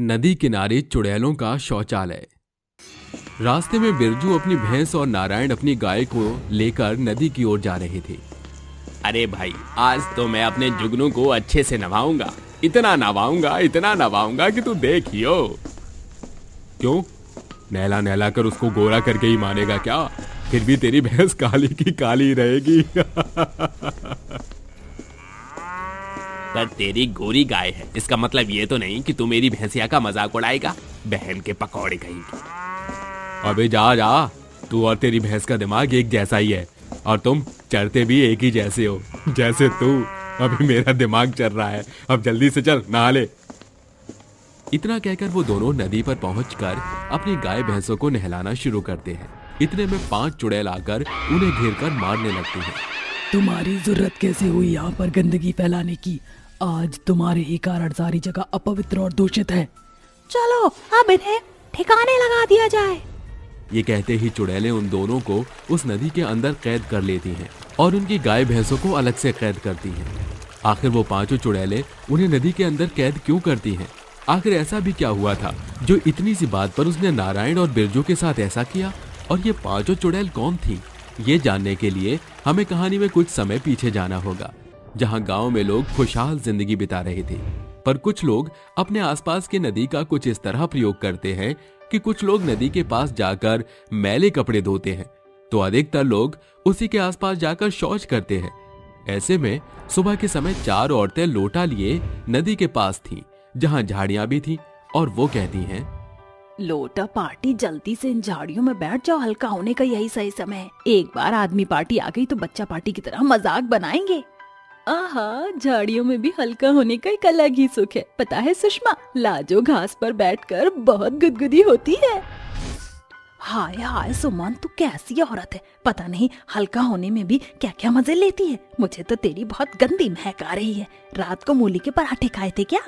नदी किनारे चुड़ैलों का शौचालय। रास्ते में बिरजू अपनी भैंस और नारायण अपनी गाय को लेकर नदी की ओर जा रहे थे। अरे भाई, आज तो मैं अपने जुगनू को अच्छे से नहवाऊंगा, इतना नहवाऊंगा कि तू देखियो। क्यों? नहला नहला कर उसको गोरा करके ही मानेगा क्या? फिर भी तेरी भैंस काली की काली रहेगी। पर तेरी गोरी गाय है, इसका मतलब ये तो नहीं कि तू मेरी भैंसिया का मजाक उड़ाएगा, बहन के पकौड़े कहीं। अबे जा जा, तू और तेरी भैंस का दिमाग एक जैसा ही है और तुम चरते भी एक ही जैसे हो जैसे तू। अभी मेरा दिमाग चल रहा है, अब जल्दी से चल नहा ले। इतना कहकर वो दोनों नदी पर पहुंचकर अपनी गाय भैंसों को नहलाना शुरू करते हैं। इतने में 5 चुड़ैल आकर उन्हें घेर कर मारने लगते हैं। तुम्हारी जरूरत कैसे हुई यहाँ पर गंदगी फैलाने की? आज तुम्हारे ही कारण सारी जगह अपवित्र और दूषित है। चलो अब इन्हें ठिकाने लगा दिया जाए। ये कहते ही चुड़ैलें उन दोनों को उस नदी के अंदर कैद कर लेती हैं और उनकी गाय भैंसों को अलग से कैद करती हैं। आखिर वो 5 चुड़ैलें उन्हें नदी के अंदर कैद क्यों करती हैं? आखिर ऐसा भी क्या हुआ था जो इतनी सी बात पर उसने नारायण और बिरजू के साथ ऐसा किया? और ये 5 चुड़ैल कौन थी? ये जानने के लिए हमें कहानी में कुछ समय पीछे जाना होगा, जहां गांव में लोग खुशहाल जिंदगी बिता रहे थे। पर कुछ लोग अपने आसपास के नदी का कुछ इस तरह प्रयोग करते हैं कि कुछ लोग नदी के पास जाकर मैले कपड़े धोते हैं, तो अधिकतर लोग उसी के आसपास जाकर शौच करते हैं। ऐसे में सुबह के समय 4 औरतें लोटा लिए नदी के पास थीं, जहां झाड़ियां भी थीं, और वो कहती हैं, लोटा पार्टी, जल्दी से इन झाड़ियों में बैठ जाओ, हल्का होने का यही सही समय है। एक बार आदमी पार्टी आ गई तो बच्चा पार्टी की तरह मजाक बनाएंगे। आहा, झाड़ियों में भी हल्का होने का एक अलग ही सुख है। पता है सुषमा, लाजो घास पर बैठकर बहुत गुदगुदी होती है। हाय हाय सुमन, तू कैसी औरत है, पता नहीं हल्का होने में भी क्या क्या मजे लेती है। मुझे तो तेरी बहुत गंदी महक आ रही है। रात को मूली के पराठे खाए थे क्या?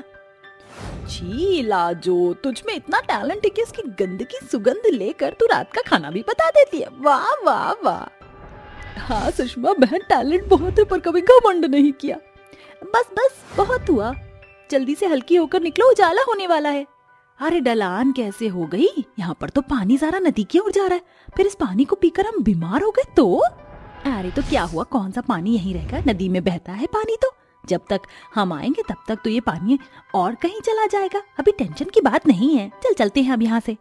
छी लाजो, तुझ में इतना टैलेंट है कि उसकी गंदगी सुगंध लेकर तू रात का खाना भी बता देती है। वाह वाह वाह। हाँ सुषमा बहन, टैलेंट बहुत है पर कभी घमंड नहीं किया। बस बस बहुत हुआ, जल्दी से हल्की होकर निकलो, उजाला होने वाला है। अरे ढलान कैसे हो गई? यहाँ पर तो पानी सारा नदी की ओर जा रहा है, फिर इस पानी को पीकर हम बीमार हो गए तो? अरे तो क्या हुआ, कौन सा पानी यहीं रहेगा? नदी में बहता है पानी तो। जब तक हम आएंगे तब तक तो ये पानी और कहीं चला जाएगा। अभी टेंशन की बात नहीं है, चल चलते हैं अब यहाँ से।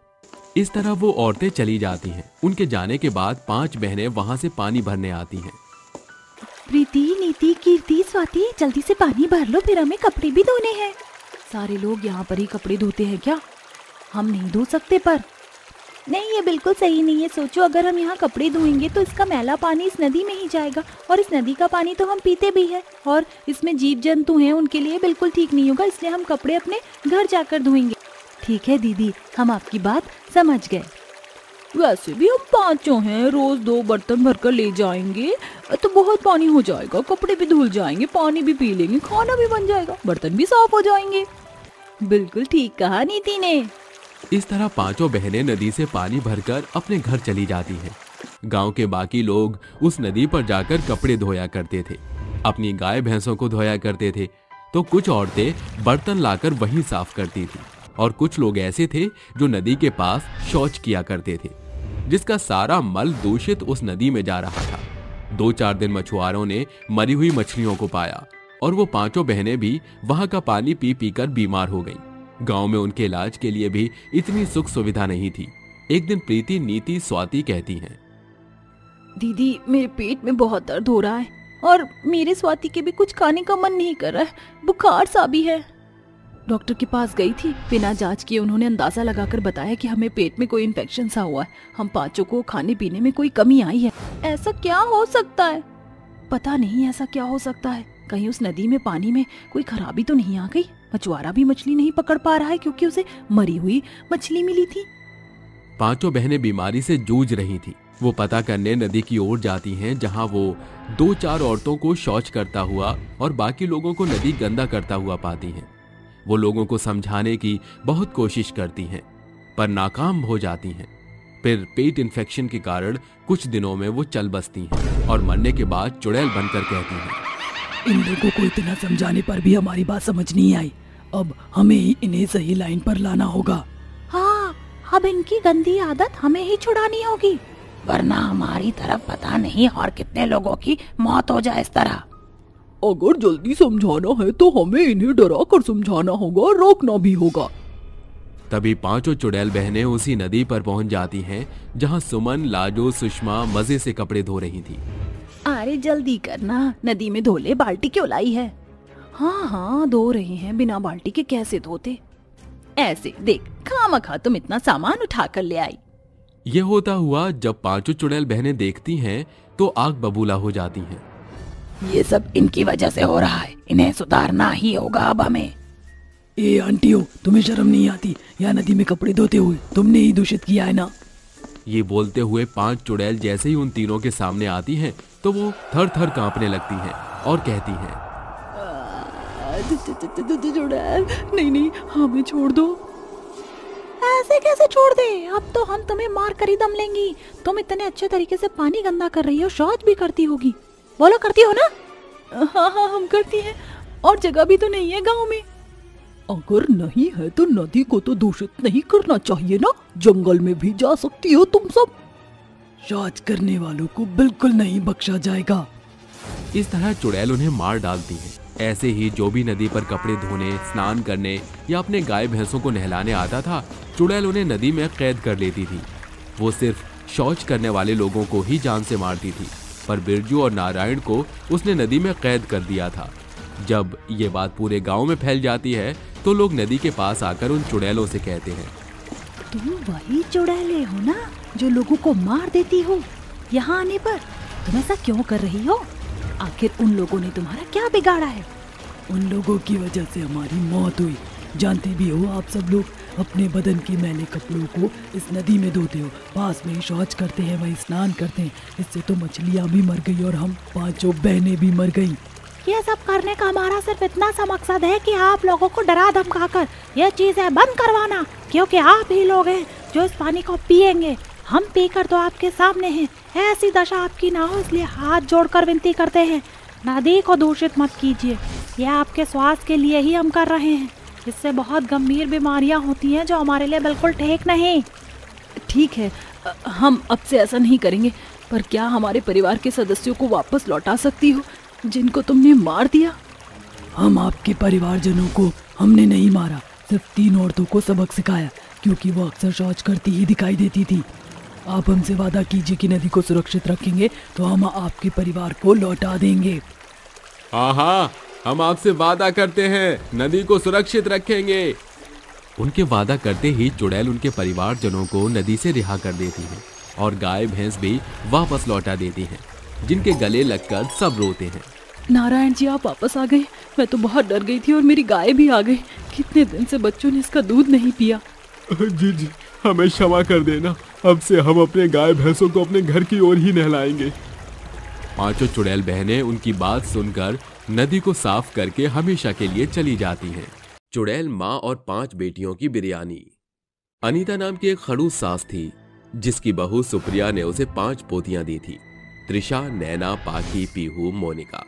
इस तरह वो औरतें चली जाती हैं। उनके जाने के बाद 5 बहनें वहाँ से पानी भरने आती हैं। प्रीति, नीति, कीर्ति, स्वाति, जल्दी से पानी भर लो, फिर हमें कपड़े भी धोने हैं। सारे लोग यहाँ पर ही कपड़े धोते हैं क्या? हम नहीं धो सकते? पर नहीं, ये बिल्कुल सही नहीं है। सोचो, अगर हम यहाँ कपड़े धोएंगे तो इसका मैला पानी इस नदी में ही जाएगा, और इस नदी का पानी तो हम पीते भी हैं, और इसमें जीव जंतु हैं, उनके लिए बिल्कुल ठीक नहीं होगा। इसलिए हम कपड़े अपने घर जाकर धोएंगे। ठीक है दीदी, हम आपकी बात समझ गए। वैसे भी हम 5 हैं, रोज 2 बर्तन भरकर ले जाएंगे तो बहुत पानी हो जाएगा। कपड़े भी धुल जाएंगे, पानी भी पी लेंगे, खाना भी बन जाएगा, बर्तन भी साफ हो जाएंगे। बिल्कुल ठीक कहा नीति ने। इस तरह 5 बहनें नदी से पानी भरकर अपने घर चली जाती हैं। गांव के बाकी लोग उस नदी पर जाकर कपड़े धोया करते थे, अपनी गाय भैंसों को धोया करते थे, तो कुछ औरतें बर्तन लाकर वहीं साफ करती थी, और कुछ लोग ऐसे थे जो नदी के पास शौच किया करते थे, जिसका सारा मल दूषित उस नदी में जा रहा था। 2-4 दिन मछुआरों ने मरी हुई मछलियों को पाया, और वो 5 बहनें भी वहां का पानी पी पीकर बीमार हो गईं। गांव में उनके इलाज के लिए भी इतनी सुख सुविधा नहीं थी। एक दिन प्रीति, नीति, स्वाति कहती हैं, दीदी मेरे पेट में बहुत दर्द हो रहा है, और मेरे स्वाति के भी कुछ खाने का मन नहीं कर रहा है, बुखार सा भी है। डॉक्टर के पास गई थी, बिना जांच किए उन्होंने अंदाजा लगाकर बताया कि हमें पेट में कोई इन्फेक्शन सा हुआ है। हम 5 को खाने पीने में कोई कमी आई है। ऐसा क्या हो सकता है? पता नहीं ऐसा क्या हो सकता है। कहीं उस नदी में पानी में कोई खराबी तो नहीं आ गई? मछुआरा भी मछली नहीं पकड़ पा रहा है क्योंकि उसे मरी हुई मछली मिली थी। 5 बहनें बीमारी से जूझ रही थी। वो पता करने नदी की ओर जाती हैं, जहां वो 2-4 औरतों को शौच करता हुआ और बाकी लोगों को नदी गंदा करता हुआ पाती हैं। वो लोगों को समझाने की बहुत कोशिश करती हैं, पर नाकाम हो जाती हैं। फिर पेट इन्फेक्शन के कारण कुछ दिनों में वो चल बसती हैं और मरने के बाद चुड़ैल बनकर कहती हैं, इन लोगों को इतना समझाने पर भी हमारी बात समझ नहीं आई। अब हमें ही इन्हें सही लाइन पर लाना होगा। हाँ, अब इनकी गंदी आदत हमें ही छुड़ानी होगी, वरना हमारी तरफ पता नहीं और कितने लोगों की मौत हो जाए इस तरह। अगर जल्दी समझाना है तो हमें इन्हें डरा कर समझाना होगा, रोकना भी होगा। तभी पांचों चुड़ैल बहनें उसी नदी पर पहुंच जाती हैं जहां सुमन, लाजो, सुषमा मजे से कपड़े धो रही थी। अरे जल्दी करना, नदी में धो ले, बाल्टी क्यों लाई है? हाँ हाँ धो रहे हैं, बिना बाल्टी के कैसे धोते? ऐसे देख, खामखा तुम इतना सामान उठा कर ले आई। ये होता हुआ जब पांचों चुड़ैल बहनें देखती हैं तो आग बबूला हो जाती हैं। ये सब इनकी वजह से हो रहा है, इन्हें सुधारना ही होगा अब हमें। ए आंटियों, तुम्हें शर्म नहीं आती? या नदी में कपड़े धोते हुए तुमने ही दूषित किया है ना? ये बोलते हुए पांच चुड़ैल जैसे ही उन तीनों के सामने आती हैं तो वो थर थर कांपने लगती हैं और कहती हैं, चुड़ैल नहीं, हमें छोड़ दो। ऐसे कैसे छोड़ दे? अब तो हम तुम्हें मार कर ही दम लेंगी। तुम इतने अच्छे तरीके से पानी गंदा कर रही हो, शौच भी करती होगी। बोलो, करती हो ना? हाँ, हम करती हैं। और जगह भी तो नहीं है गांव में। अगर नहीं है तो नदी को तो दूषित नहीं करना चाहिए ना? जंगल में भी जा सकती हो तुम सब। शौच करने वालों को बिल्कुल नहीं बख्शा जाएगा। इस तरह चुड़ैल उन्हें मार डालती हैं। ऐसे ही जो भी नदी पर कपड़े धोने, स्नान करने या अपने गाय भैंसों को नहलाने आता था, चुड़ैल उन्हें नदी में कैद कर लेती थी। वो सिर्फ शौच करने वाले लोगों को ही जान से मारती थी, पर बिरजू और नारायण को उसने नदी में कैद कर दिया था। जब ये बात पूरे गांव में फैल जाती है तो लोग नदी के पास आकर उन चुड़ैलों से कहते हैं, तुम वही चुड़ैले हो ना जो लोगों को मार देती हो? यहाँ आने पर तुम ऐसा क्यों कर रही हो? आखिर उन लोगों ने तुम्हारा क्या बिगाड़ा है? उन लोगों की वजह से हमारी मौत हुई। जानते भी हो आप सब लोग अपने बदन के मैले कपड़ों को इस नदी में धोते हो, पास में ही शौच करते हैं, वहीं स्नान करते हैं। इससे तो मछलियाँ भी मर गई और हम पांचों बहनें भी मर गई। ये सब करने का हमारा सिर्फ इतना सा मकसद है कि आप लोगों को डरा धमका कर ये चीजें बंद करवाना, क्योंकि आप ही लोग हैं जो इस पानी को पिएंगे। हम पीकर तो आपके सामने हैं, ऐसी दशा आपकी ना हो इसलिए हाथ जोड़कर विनती करते हैं, नदी को दूषित मत कीजिए। यह आपके स्वास्थ्य के लिए ही हम कर रहे हैं। इससे बहुत गंभीर बीमारियां होती हैं जो हमारे लिए बिल्कुल ठीक नहीं। ठीक है, हम अब से ऐसा नहीं करेंगे। पर क्या हमारे परिवार के सदस्यों को वापस लौटा सकती हो जिनको तुमने मार दिया? हम आपके परिवारजनों को हमने नहीं मारा, सिर्फ 3 औरतों को सबक सिखाया, क्योंकि वो अक्सर शौच करती ही दिखाई देती थी। आप हमसे वादा कीजिए कि नदी को सुरक्षित रखेंगे तो हम आपके परिवार को लौटा देंगे। हाँ, हम आपसे वादा करते हैं, नदी को सुरक्षित रखेंगे। उनके वादा करते ही चुड़ैल उनके परिवारजनों को नदी से रिहा कर देती हैं और गाय भैंस भी वापस लौटा देती हैं, जिनके गले लगकर सब रोते हैं। नारायण जी, आप वापस आ गए। मैं तो बहुत डर गई थी और मेरी गाय भी आ गई। कितने दिन से बच्चों ने इसका दूध नहीं पिया। जी, हमें क्षमा कर देना। अब से हम अपने गाय भैंसों को अपने घर की ओर ही नहलाएंगे। पांचों चुड़ैल बहनें उनकी बात सुनकर नदी को साफ करके हमेशा के लिए चली जाती हैं। चुड़ैल माँ और 5 बेटियों की बिरयानी। अनीता नाम की एक खड़ूस सास थी, जिसकी बहू सुप्रिया ने उसे 5 पोतियां दी थी। त्रिशा, नैना, पाखी, पीहू, मोनिका।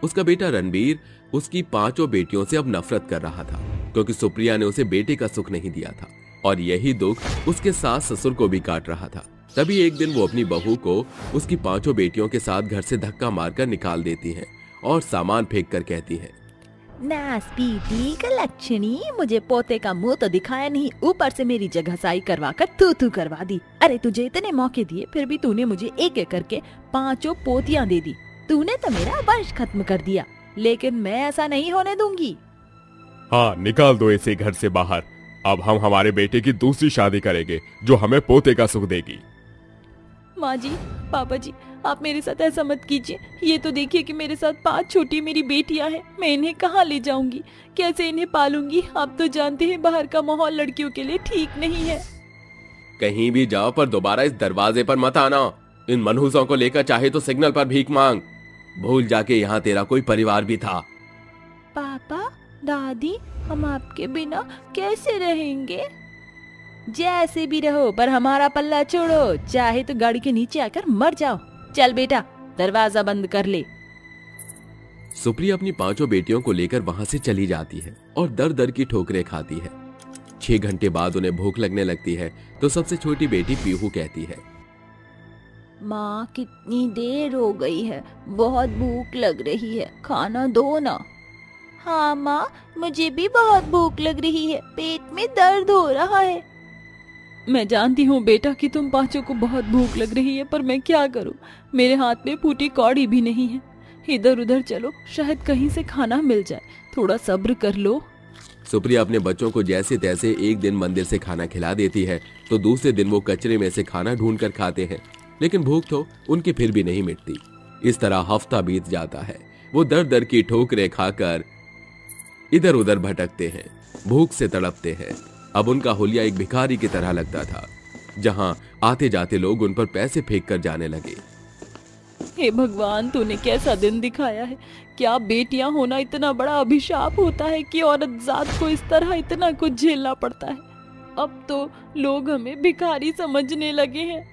उसका बेटा रणबीर उसकी 5 बेटियों से अब नफरत कर रहा था, क्योंकि सुप्रिया ने उसे बेटे का सुख नहीं दिया था और यही दुख उसके सास ससुर को भी काट रहा था। तभी एक दिन वो अपनी बहू को उसकी 5 बेटियों के साथ घर से धक्का मारकर निकाल देती है और सामान फेंक कर कहती है, नास्पीटी कलक्षणी, मुझे पोते का मुंह तो दिखाया नहीं, ऊपर से मेरी जगह साई करवा कर तू करवा दी। अरे तुझे इतने मौके दिए, फिर भी तूने मुझे एक एक करके 5 पोतियां दे दी। तूने तो मेरा वंश खत्म कर दिया, लेकिन मैं ऐसा नहीं होने दूंगी। हाँ, निकाल दो इसे घर से बाहर। अब हम हमारे बेटे की दूसरी शादी करेंगे जो हमें पोते का सुख देगी। माँ जी, पापा जी, आप मेरे साथ ऐसा मत कीजिए। ये तो देखिए कि मेरे साथ 5 छोटी मेरी बेटियां हैं। मैं इन्हें कहाँ ले जाऊंगी, कैसे इन्हें पालूंगी? आप तो जानते हैं बाहर का माहौल लड़कियों के लिए ठीक नहीं है। कहीं भी जाओ पर दोबारा इस दरवाजे पर मत आना। इन मनहूसों को लेकर चाहे तो सिग्नल पर भीख मांग। भूल जाके यहाँ तेरा कोई परिवार भी था। पापा, दादी, हम आपके बिना कैसे रहेंगे? जैसे भी रहो, पर हमारा पल्ला छोड़ो। चाहे तो गाड़ी के नीचे आकर मर जाओ। चल बेटा, दरवाजा बंद कर ले। सुप्रिया अपनी 5 बेटियों को लेकर वहां से चली जाती है और दर दर की ठोकरें खाती है। 6 घंटे बाद उन्हें भूख लगने लगती है तो सबसे छोटी बेटी पीहू कहती है, माँ कितनी देर हो गई है, बहुत भूख लग रही है, खाना दो ना। हाँ माँ, मुझे भी बहुत भूख लग रही है, पेट में दर्द हो रहा है। मैं जानती हूँ बेटा कि तुम 5 को बहुत भूख लग रही है, पर मैं क्या करूँ, मेरे हाथ में फूटी कौड़ी भी नहीं है। इधर उधर चलो, शायद कहीं से खाना मिल जाए, थोड़ा सब्र कर लो। सुप्रिया अपने बच्चों को जैसे तैसे एक दिन मंदिर से खाना खिला देती है तो दूसरे दिन वो कचरे में से खाना ढूंढ कर खाते हैं, लेकिन भूख तो उनकी फिर भी नहीं मिटती। इस तरह हफ्ता बीत जाता है। वो दर दर की ठोकरें खाकर इधर उधर भटकते हैं, भूख से तड़पते हैं। अब उनका हुलिया एक भिखारी की तरह लगता था, जहां आते जाते लोग उन पर पैसे फेंक कर जाने लगे। हे भगवान, तूने कैसा दिन दिखाया है। क्या बेटियां होना इतना बड़ा अभिशाप होता है कि औरत जात को इस तरह इतना कुछ झेलना पड़ता है। अब तो लोग हमें भिखारी समझने लगे हैं।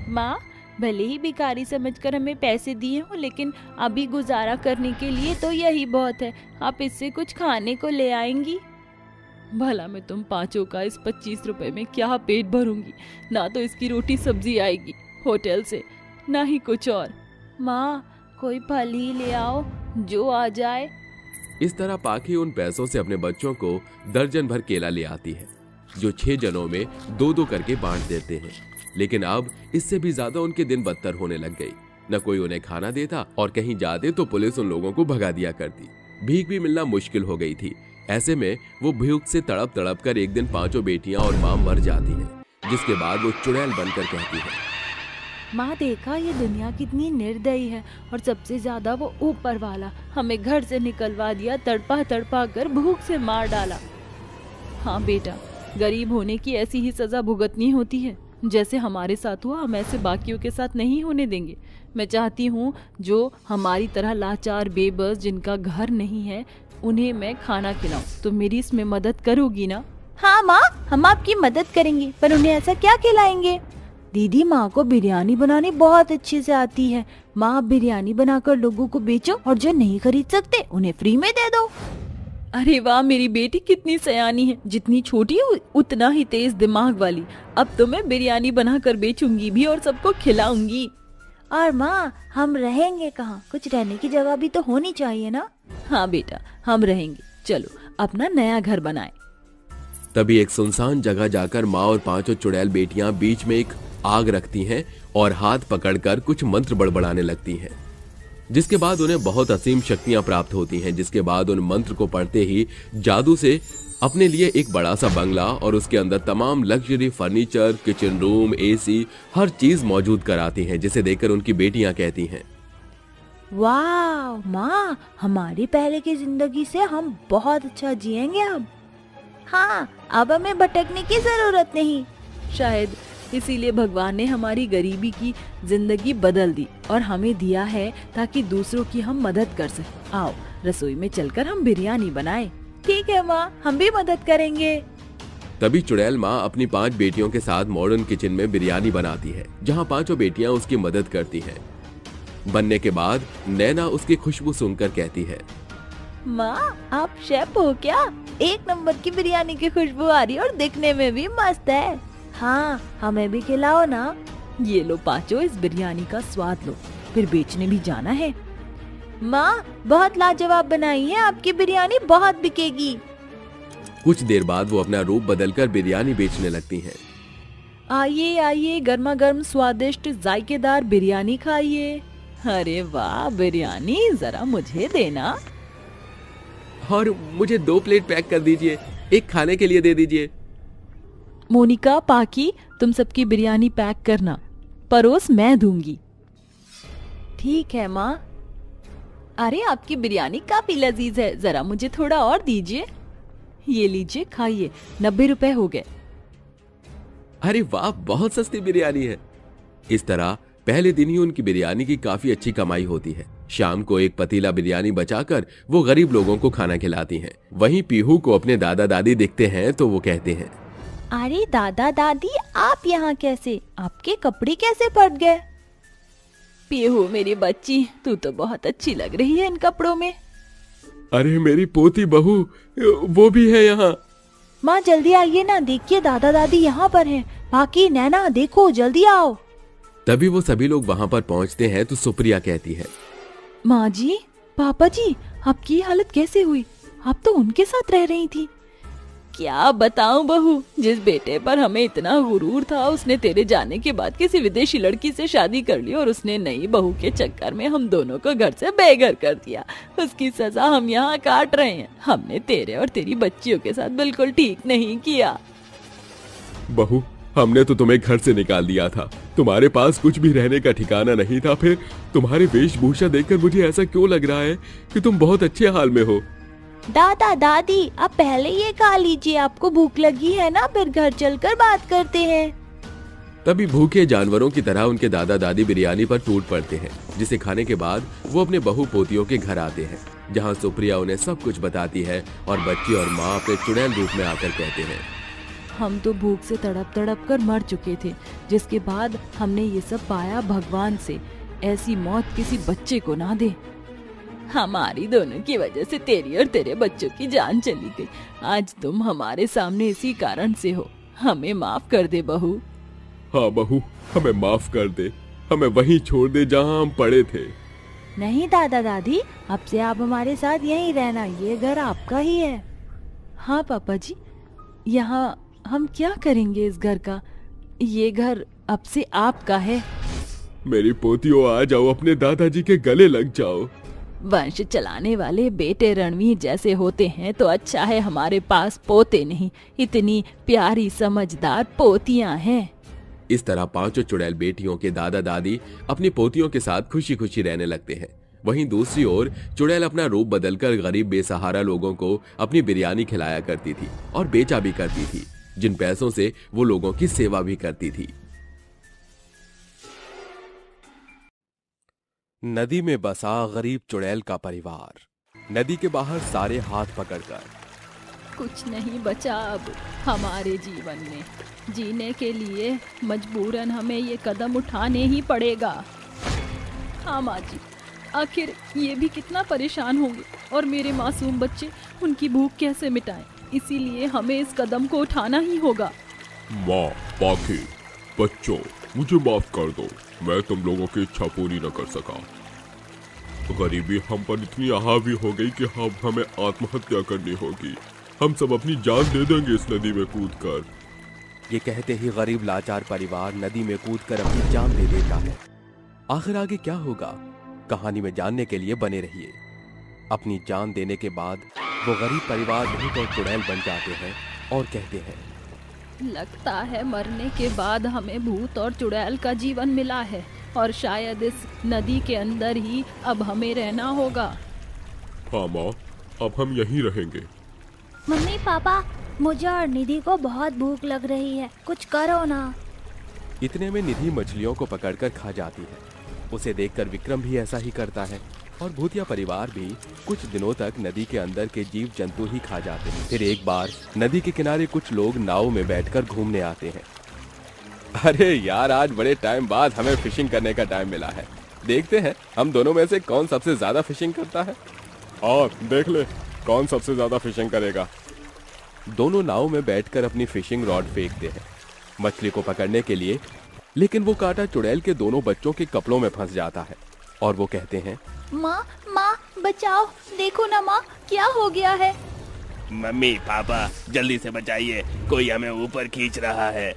माँ, भले ही भिखारी समझकर हमें पैसे दिए हो, लेकिन अभी गुजारा करने के लिए तो यही बहुत है। आप इससे कुछ खाने को ले आएंगी? भला मैं तुम 5 का इस 25 रुपए में क्या पेट भरूंगी। ना तो इसकी रोटी सब्जी आएगी होटल से, ना ही कुछ और। माँ, कोई फल ही ले आओ जो आ जाए। इस तरह पाखी उन पैसों से अपने बच्चों को दर्जन भर केला ले आती है, जो 6 जनों में 2-2 करके बांट देते हैं। लेकिन अब इससे भी ज्यादा उनके दिन बदतर होने लग गई। न कोई उन्हें खाना देता और कहीं जाते तो पुलिस उन लोगों को भगा दिया करती। भीख भी मिलना मुश्किल हो गई थी। ऐसे में वो भूख से तड़प तड़प कर एक दिन 5 बेटियां और मां मर जाती हैं, जिसके बाद वो चुड़ैल बनकर कहती है, माँ देखा, ये दुनिया कितनी निर्दयी है, और सबसे ज्यादा वो ऊपर वाला हमें घर से निकलवा दिया, तड़पा तड़पा कर भूख से मार डाला। हाँ बेटा, गरीब होने की ऐसी ही सजा भुगतनी होती है। जैसे हमारे साथ हुआ, हम ऐसे बाकियों के साथ नहीं होने देंगे। मैं चाहती हूँ जो हमारी तरह लाचार बेबस जिनका घर नहीं है, उन्हें मैं खाना खिलाऊं। तो मेरी इसमें मदद करोगी ना? हाँ माँ, हम आपकी मदद करेंगे, पर उन्हें ऐसा क्या खिलाएंगे? दीदी, माँ को बिरयानी बनानी बहुत अच्छे से आती है। माँ, बिरयानी बनाकर लोगों को बेचो और जो नहीं खरीद सकते उन्हें फ्री में दे दो। अरे वाह, मेरी बेटी कितनी सयानी है, जितनी छोटी उतना ही तेज दिमाग वाली। अब तो मैं बिरयानी बनाकर बेचूंगी भी और सबको खिलाऊंगी। और माँ, हम रहेंगे कहाँ? कुछ रहने की जगह भी तो होनी चाहिए ना। हाँ बेटा, हम रहेंगे। चलो अपना नया घर बनाएं। तभी एक सुनसान जगह जाकर माँ और 5 चुड़ैल बेटियां बीच में एक आग रखती हैं और हाथ पकड़कर कुछ मंत्र बड़बड़ाने लगती हैं, जिसके बाद उन्हें बहुत असीम शक्तियां प्राप्त होती हैं। जिसके बाद उन मंत्र को पढ़ते ही जादू से अपने लिए एक बड़ा सा बंगला और उसके अंदर तमाम luxury furniture, kitchen room, AC, हर चीज मौजूद कराती हैं, जिसे देखकर उनकी बेटियां कहती हैं, वाह माँ, हमारी पहले की जिंदगी से हम बहुत अच्छा जिएंगे अब। हाँ, अब हमें भटकने की जरूरत नहीं। शायद इसीलिए भगवान ने हमारी गरीबी की जिंदगी बदल दी और हमें दिया है ताकि दूसरों की हम मदद कर सकें। आओ रसोई में चलकर हम बिरयानी बनाएं। ठीक है माँ, हम भी मदद करेंगे। तभी चुड़ैल माँ अपनी 5 बेटियों के साथ मॉडर्न किचन में बिरयानी बनाती है, जहाँ 5 बेटियां उसकी मदद करती हैं। बनने के बाद नैना उसकी खुशबू सुनकर कहती है, माँ, आप शेफ हो क्या? एक नंबर की बिरयानी की खुशबू आ रही है और दिखने में भी मस्त है। हाँ, हमें भी खिलाओ ना। ये लो 5, इस बिरयानी का स्वाद लो, फिर बेचने भी जाना है। माँ, बहुत लाजवाब बनाई है आपकी बिरयानी, बहुत बिकेगी। कुछ देर बाद वो अपना रूप बदलकर बिरयानी बेचने लगती हैं। आइए आइए, गर्मा गर्म स्वादिष्ट जायकेदार बिरयानी खाइए। अरे वाह, बिरयानी जरा मुझे देना। और मुझे 2 प्लेट पैक कर दीजिए, एक खाने के लिए दे दीजिए। मोनिका, पाकी, तुम सबकी बिरयानी पैक करना, परोस मैं दूंगी। ठीक है माँ। अरे आपकी बिरयानी काफी लजीज है, जरा मुझे थोड़ा और दीजिए। ये लीजिए, खाइए, 90 रुपए हो गए। अरे वाह, बहुत सस्ती बिरयानी है। इस तरह पहले दिन ही उनकी बिरयानी की काफी अच्छी कमाई होती है। शाम को एक पतीला बिरयानी बचाकर वो गरीब लोगों को खाना खिलाती हैं। वहीं पीहू को अपने दादा दादी दिखते हैं तो वो कहते हैं, अरे दादा दादी, आप यहाँ कैसे? आपके कपड़े कैसे फट गए? पीहू मेरी बच्ची, तू तो बहुत अच्छी लग रही है इन कपड़ों में। अरे मेरी पोती बहू, वो भी है यहाँ। माँ जल्दी आइए ना, देखिए दादा दादी यहाँ पर हैं। बाकी नैना देखो, जल्दी आओ। तभी वो सभी लोग वहाँ पर पहुँचते हैं तो सुप्रिया कहती है, माँ जी, पापा जी, आपकी हालत कैसे हुई? आप तो उनके साथ रह रही थी। क्या बताऊं बहू, जिस बेटे पर हमें इतना गुरूर था उसने तेरे जाने के बाद किसी विदेशी लड़की से शादी कर ली और उसने नई बहू के चक्कर में हम दोनों को घर से बेघर कर दिया। उसकी सजा हम यहाँ काट रहे हैं। हमने तेरे और तेरी बच्चियों के साथ बिल्कुल ठीक नहीं किया। बहू, हमने तो तुम्हें घर से निकाल दिया था, तुम्हारे पास कुछ भी रहने का ठिकाना नहीं था। फिर तुम्हारी वेशभूषा देखकर मुझे ऐसा क्यों लग रहा है कि तुम बहुत अच्छे हाल में हो। दादा दादी, आप पहले ये खा लीजिए, आपको भूख लगी है ना, फिर घर चलकर बात करते हैं। तभी भूखे जानवरों की तरह उनके दादा दादी बिरयानी पर टूट पड़ते हैं, जिसे खाने के बाद वो अपने बहू पोतियों के घर आते हैं, जहाँ सुप्रिया उन्हें सब कुछ बताती है और बच्ची और माँ अपने चुड़ैल रूप में आकर कहते हैं, हम तो भूख से तड़प तड़प कर मर चुके थे, जिसके बाद हमने ये सब पाया भगवान से। ऐसी मौत किसी बच्चे को ना दे। हमारी दोनों की वजह से तेरी और तेरे बच्चों की जान चली गई। आज तुम हमारे सामने इसी कारण से हो। हमें माफ कर दे बहू। हाँ बहू, हमें माफ कर दे, हमें वहीं छोड़ दे जहाँ हम पड़े थे। नहीं दादा दादी, अब से आप हमारे साथ यहीं रहना, ये घर आपका ही है। हाँ पापा जी, यहाँ हम क्या करेंगे इस घर का? ये घर अब से आपका है। मेरी पोतियों, आ जाओ, अपने दादाजी के गले लग जाओ। वंश चलाने वाले बेटे रणवीर जैसे होते हैं तो अच्छा है हमारे पास पोते नहीं, इतनी प्यारी समझदार पोतियां हैं। इस तरह पांचों चुड़ैल बेटियों के दादा दादी अपनी पोतियों के साथ खुशी खुशी रहने लगते हैं। वहीं दूसरी ओर चुड़ैल अपना रूप बदलकर गरीब बेसहारा लोगों को अपनी बिरयानी खिलाया करती थी और बेचा भी करती थी, जिन पैसों से वो लोगों की सेवा भी करती थी। नदी में बसा गरीब चुड़ैल का परिवार। नदी के बाहर सारे हाथ पकड़कर, कुछ नहीं बचा अब हमारे जीवन में। जीने के लिए मजबूरन हमें ये कदम उठाने ही पड़ेगा। हाँ माँ जी, आखिर ये भी कितना परेशान होंगे और मेरे मासूम बच्चे, उनकी भूख कैसे मिटाएं? इसीलिए हमें इस कदम को उठाना ही होगा। माँ, बाकी बच्चों, मुझे माफ कर दो, मैं तुम लोगों की इच्छा पूरी न कर सका। गरीबी हम पर इतनी हावी हो गई कि अब हमें आत्महत्या करनी होगी। हम सब अपनी जान दे देंगे इस नदी में कूदकर। ये कहते ही गरीब लाचार परिवार नदी में कूदकर अपनी जान दे देता है। आखिर आगे क्या होगा, कहानी में जानने के लिए बने रहिए। अपनी जान देने के बाद वो गरीब परिवार भूत और चुड़ैल बन जाते हैं और कहते हैं, लगता है मरने के बाद हमें भूत और चुड़ैल का जीवन मिला है और शायद इस नदी के अंदर ही अब हमें रहना होगा। हाँ माँ, अब हम यहीं रहेंगे। मम्मी पापा, मुझे और निधि को बहुत भूख लग रही है, कुछ करो ना। इतने में निधि मछलियों को पकड़कर खा जाती है। उसे देखकर विक्रम भी ऐसा ही करता है और भूतिया परिवार भी कुछ दिनों तक नदी के अंदर के जीव जंतु ही खा जाते हैं। फिर एक बार नदी के किनारे कुछ लोग नाव में बैठकर घूमने आते हैं। अरे यार, आज बड़े टाइम बाद हमें फिशिंग करने का टाइम मिला है। देखते हैं हम दोनों में से कौन सबसे ज्यादा फिशिंग करता है। और देख ले कौन सबसे ज्यादा फिशिंग करेगा। दोनों नाव में बैठकर अपनी फिशिंग रॉड फेंकते हैं मछली को पकड़ने के लिए, लेकिन वो कांटा चुड़ैल के दोनों बच्चों के कपड़ों में फंस जाता है और वो कहते हैं, माँ माँ बचाओ, देखो ना माँ क्या हो गया है। मम्मी पापा जल्दी से बचाइए, कोई हमें ऊपर खींच रहा है।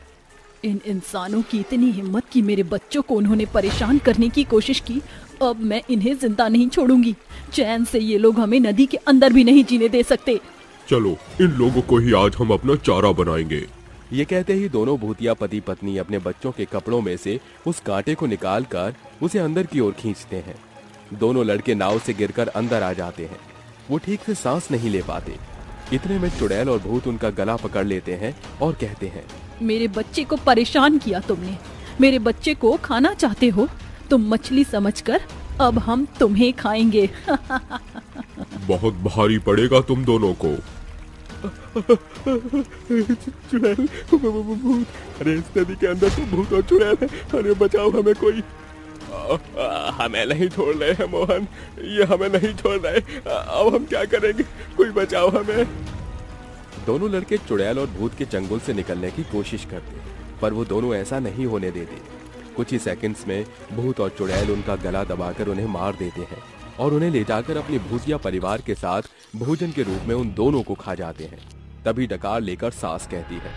इन इंसानों की इतनी हिम्मत कि मेरे बच्चों को उन्होंने परेशान करने की कोशिश की। अब मैं इन्हें जिंदा नहीं छोड़ूंगी। चैन से ये लोग हमें नदी के अंदर भी नहीं जीने दे सकते। चलो इन लोगों को ही आज हम अपना चारा बनाएंगे। ये कहते ही दोनों भूतिया पति पत्नी अपने बच्चों के कपड़ों में से उस कांटे को निकालकर उसे अंदर की ओर खींचते हैं। दोनों लड़के नाव से गिरकर अंदर आ जाते हैं। वो ठीक से सांस नहीं ले पाते। इतने में चुड़ैल और भूत उनका गला पकड़ लेते हैं और कहते हैं, मेरे बच्चे को परेशान किया तुमने, मेरे बच्चे को खाना चाहते हो तुम मछली समझकर, अब हम तुम्हें खाएंगे। बहुत भारी पड़ेगा तुम दोनों को। चुड़ैल, भूत, अरे इस नदी के अंदर तो भूत और चुड़ैल है, अरे बचाओ हमें कोई। हमें नहीं छोड़ रहे हैं मोहन, ये हमें नहीं छोड़ रहे। अब हम क्या करेंगे, कोई बचाओ हमें। दोनों लड़के चुड़ैल और भूत के चंगुल से निकलने की कोशिश करते हैं, पर वो दोनों ऐसा नहीं होने देते। कुछ ही सेकंड्स में भूत और चुड़ैल उनका गला दबाकर उन्हें मार देते हैं और उन्हें ले जाकर अपने भूतिया परिवार के साथ भोजन के रूप में उन दोनों को खा जाते हैं। तभी डकार लेकर सास कहती है,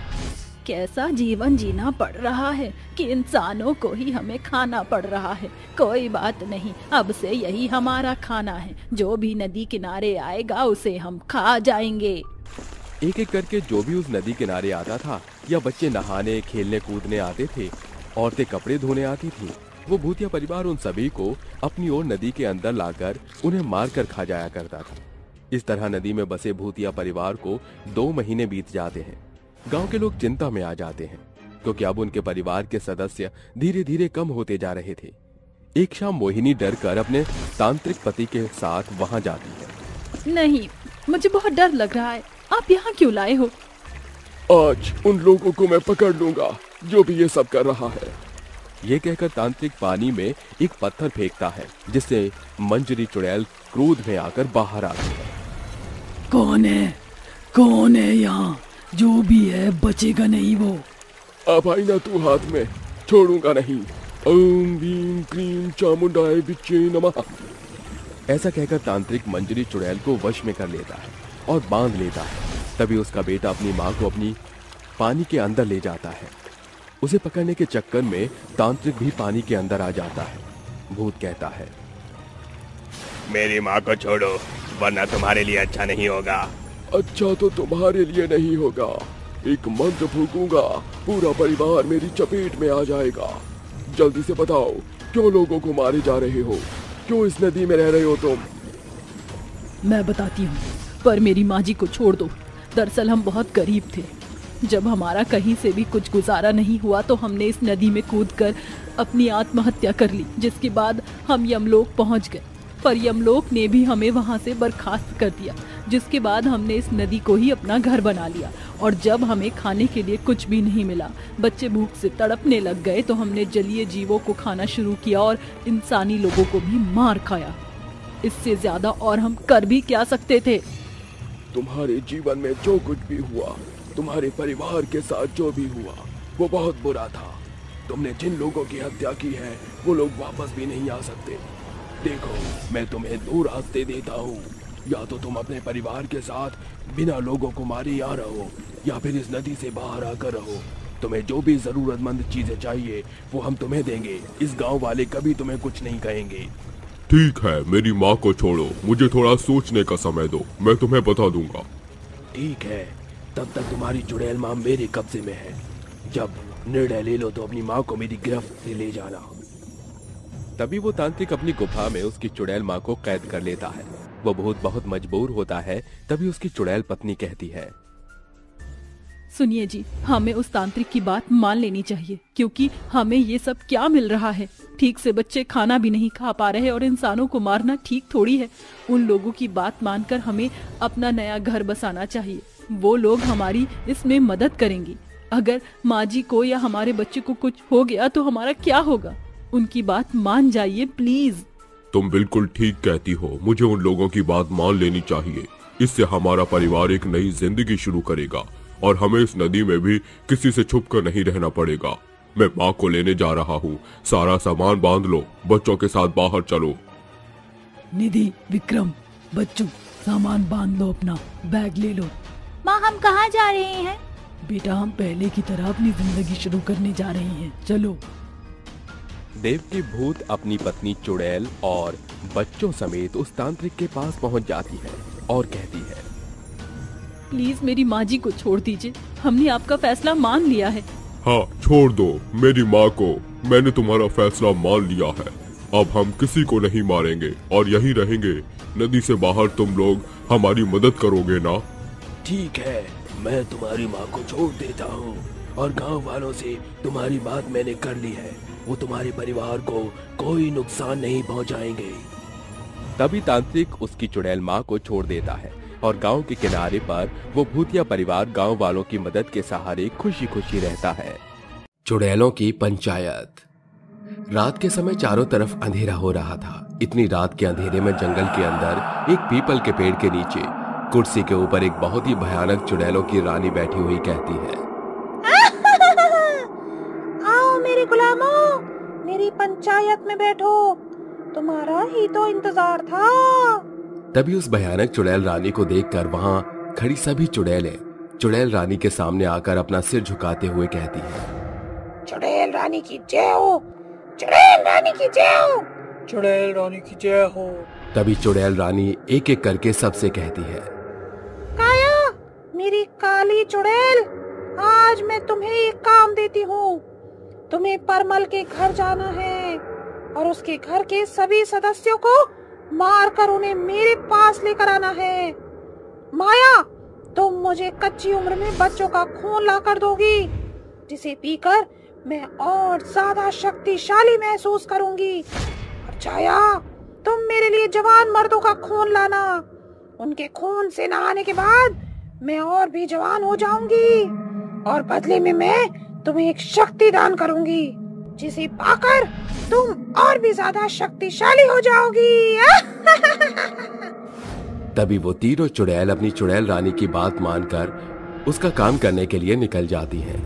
कैसा जीवन जीना पड़ रहा है कि इंसानों को ही हमें खाना पड़ रहा है। कोई बात नहीं, अब से यही हमारा खाना है। जो भी नदी किनारे आएगा उसे हम खा जाएंगे। एक एक करके जो भी उस नदी किनारे आता था, या बच्चे नहाने खेलने कूदने आते थे, औरतें कपड़े धोने आती थी, वो भूतिया परिवार उन सभी को अपनी ओर नदी के अंदर लाकर उन्हें मारकर खा जाया करता था। इस तरह नदी में बसे भूतिया परिवार को 2 महीने बीत जाते हैं। गांव के लोग चिंता में आ जाते हैं, क्योंकि अब उनके परिवार के सदस्य धीरे धीरे कम होते जा रहे थे। एक शाम मोहिनी डर कर अपने तांत्रिक पति के साथ वहां जाती है। नहीं, मुझे बहुत डर लग रहा है। आप यहाँ क्यों लाए हो? आज उन लोगों को मैं पकड़ लूंगा जो भी ये सब कर रहा है। ये कहकर तांत्रिक पानी में एक पत्थर फेंकता है, जिससे मंजरी चुड़ैल क्रोध में आकर बाहर आती है। कौन है यहाँ? जो भी है बचेगा नहीं वो। अब आई ना तू हाथ में, छोड़ूंगा नहीं। ओम भीम क्रीम चामुंडाय विच्चे नमः। ऐसा कहकर तांत्रिक मंजरी चुड़ैल को वश में कर लेता है और बांध लेता है। तभी उसका बेटा अपनी माँ को अपनी पानी के अंदर ले जाता है। उसे पकड़ने के चक्कर में तांत्रिक भी पानी के अंदर आ जाता है। भूत कहता है, मेरी माँ को छोड़ो, वरना तुम्हारे लिए अच्छा नहीं होगा। अच्छा तो तुम्हारे लिए नहीं होगा। एक मंत्र फूकूंगा, पूरा परिवार मेरी चपेट में आ जाएगा। जल्दी से बताओ, क्यों लोगों को मारे जा रहे हो? क्यों इस नदी में रह रहे हो तुम? मैं बताती हूँ, पर मेरी माँ जी को छोड़ दो। दरअसल हम बहुत गरीब थे। जब हमारा कहीं से भी कुछ गुजारा नहीं हुआ तो हमने इस नदी में कूदकर अपनी आत्महत्या कर ली, जिसके बाद हम यमलोक पहुंच गए। पर यमलोक ने भी हमें वहां से बर्खास्त कर दिया, जिसके बाद हमने इस नदी को ही अपना घर बना लिया। और जब हमें खाने के लिए कुछ भी नहीं मिला, बच्चे भूख से तड़पने लग गए, तो हमने जलीय जीवों को खाना शुरू किया और इंसानी लोगों को भी मार खाया। इससे ज्यादा और हम कर भी क्या सकते थे? तुम्हारे जीवन में जो कुछ भी हुआ, तुम्हारे परिवार के साथ जो भी हुआ, वो बहुत बुरा था। तुमने जिन लोगों की हत्या की है, वो लोग वापस भी नहीं आ सकते। देखो, मैं तुम्हें 2 रास्ते देता हूँ। या तो तुम अपने परिवार के साथ बिना लोगों को मारे यहाँ रहो, या फिर इस नदी से बाहर आकर रहो। तुम्हें जो भी जरूरतमंद चीजें चाहिए वो हम तुम्हें देंगे। इस गांव वाले कभी तुम्हें कुछ नहीं कहेंगे। ठीक है, मेरी माँ को छोड़ो, मुझे थोड़ा सोचने का समय दो, मैं तुम्हें बता दूंगा। ठीक है, तब तक तुम्हारी चुड़ैल माँ मेरे कब्जे में है। जब निर्णय ले लो तो अपनी माँ को मेरी गिरफ्त से ले जाना। तभी वो तांत्रिक अपनी गुफा में उसकी चुड़ैल माँ को कैद कर लेता है। वो बहुत मजबूर होता है। तभी उसकी चुड़ैल पत्नी कहती है, सुनिए जी, हमें उस तांत्रिक की बात मान लेनी चाहिए, क्योंकि हमें ये सब क्या मिल रहा है? ठीक से बच्चे खाना भी नहीं खा पा रहे और इंसानों को मारना ठीक थोड़ी है। उन लोगों की बात मानकर हमें अपना नया घर बसाना चाहिए। वो लोग हमारी इसमें मदद करेंगी। अगर माँ जी को या हमारे बच्चे को कुछ हो गया तो हमारा क्या होगा? उनकी बात मान जाइए प्लीज। तुम बिल्कुल ठीक कहती हो, मुझे उन लोगों की बात मान लेनी चाहिए। इससे हमारा परिवार एक नई जिंदगी शुरू करेगा और हमें इस नदी में भी किसी से छुप कर नहीं रहना पड़ेगा। मैं माँ को लेने जा रहा हूँ। सारा सामान बांध लो, बच्चों के साथ बाहर चलो। निधि, विक्रम, बच्चों, सामान बांध लो, अपना बैग ले लो। माँ, हम कहाँ जा रहे हैं? बेटा, हम पहले की तरह अपनी जिंदगी शुरू करने जा रहे हैं, चलो। देवकी भूत अपनी पत्नी चुड़ैल और बच्चों समेत उस तांत्रिक के पास पहुंच जाती है और कहती है, प्लीज मेरी माँ जी को छोड़ दीजिए, हमने आपका फैसला मान लिया है। हाँ, छोड़ दो मेरी माँ को, मैंने तुम्हारा फैसला मान लिया है। अब हम किसी को नहीं मारेंगे और यहीं रहेंगे। नदी से बाहर तुम लोग हमारी मदद करोगे ना? ठीक है, मैं तुम्हारी माँ को छोड़ देता हूँ और गांव वालों से तुम्हारी बात मैंने कर ली है। वो तुम्हारे परिवार को कोई नुकसान नहीं पहुँचाएंगे। तभी तांत्रिक उसकी चुड़ैल माँ को छोड़ देता है और गांव के किनारे पर वो भूतिया परिवार गांव वालों की मदद के सहारे खुशी खुशी रहता है। चुड़ैलों की पंचायत। रात के समय चारों तरफ अंधेरा हो रहा था। इतनी रात के अंधेरे में जंगल के अंदर एक पीपल के पेड़ के नीचे कुर्सी के ऊपर एक बहुत ही भयानक चुड़ैलों की रानी बैठी हुई कहती है, आओ मेरे गुलामों, मेरी पंचायत में बैठो, तुम्हारा ही तो इंतजार था। तभी उस भयानक चुड़ैल रानी को देखकर वहां खड़ी सभी चुड़ैलें चुड़ैल रानी के सामने आकर अपना सिर झुकाते हुए कहती है, चुड़ैल रानी की जय हो, चुड़ैल रानी की जय हो, चुड़ैल रानी की जय हो। तभी चुड़ैल रानी एक एक करके सबसे कहती है, काया मेरी काली चुड़ैल, आज मैं तुम्हें एक काम देती हूँ। तुम्हें परमल के घर जाना है और उसके घर के सभी सदस्यों को मारकर उन्हें मेरे पास लेकर आना है। माया, तुम मुझे कच्ची उम्र में बच्चों का खून लाकर दोगी, जिसे पीकर मैं और ज्यादा शक्तिशाली महसूस करूंगी। और छाया, तुम मेरे लिए जवान मर्दों का खून लाना। उनके खून से नहाने के बाद मैं और भी जवान हो जाऊंगी और बदले में मैं तुम्हें एक शक्ति दान करूंगी, जिसे पाकर तुम और भी ज्यादा शक्तिशाली हो जाओगी। तभी वो तीनों चुड़ैल अपनी चुड़ैल रानी की बात मानकर उसका काम करने के लिए निकल जाती हैं।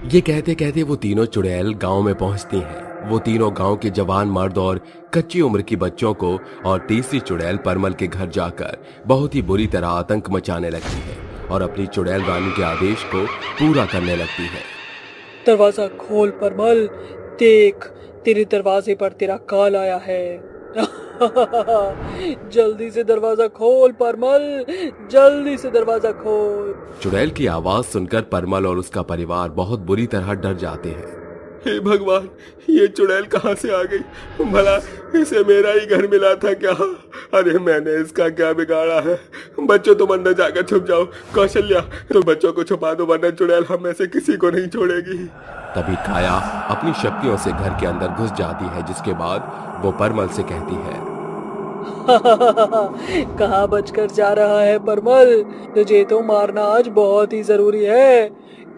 ये कहते कहते वो तीनों चुड़ैल गांव में पहुंचती हैं। वो तीनों गांव के जवान मर्द और कच्ची उम्र की बच्चों को और तीसरी चुड़ैल परमल के घर जाकर बहुत ही बुरी तरह आतंक मचाने लगती है और अपनी चुड़ैल रानी के आदेश को पूरा करने लगती है। दरवाजा खोल परमल, देख तेरे दरवाजे पर तेरा काल आया है। जल्दी से दरवाजा खोल परमल, जल्दी से दरवाजा खोल। चुड़ैल की आवाज सुनकर परमल और उसका परिवार बहुत बुरी तरह डर जाते हैं। हे भगवान, ये चुड़ैल कहाँ से आ गई? भला इसे मेरा ही घर मिला था क्या? अरे मैंने इसका क्या बिगाड़ा है? बच्चों तुम अंदर जाकर छुप जाओ। कौशल्या, तुम बच्चों को छुपा दो, वरना चुड़ैल हम में से किसी को नहीं छोड़ेगी। तभी काया अपनी शक्तियों से घर के अंदर घुस जाती है, जिसके बाद वो परमल से कहती है, कहाँ बचकर जा रहा है परमल? तुझे तो मारना आज बहुत ही जरूरी है,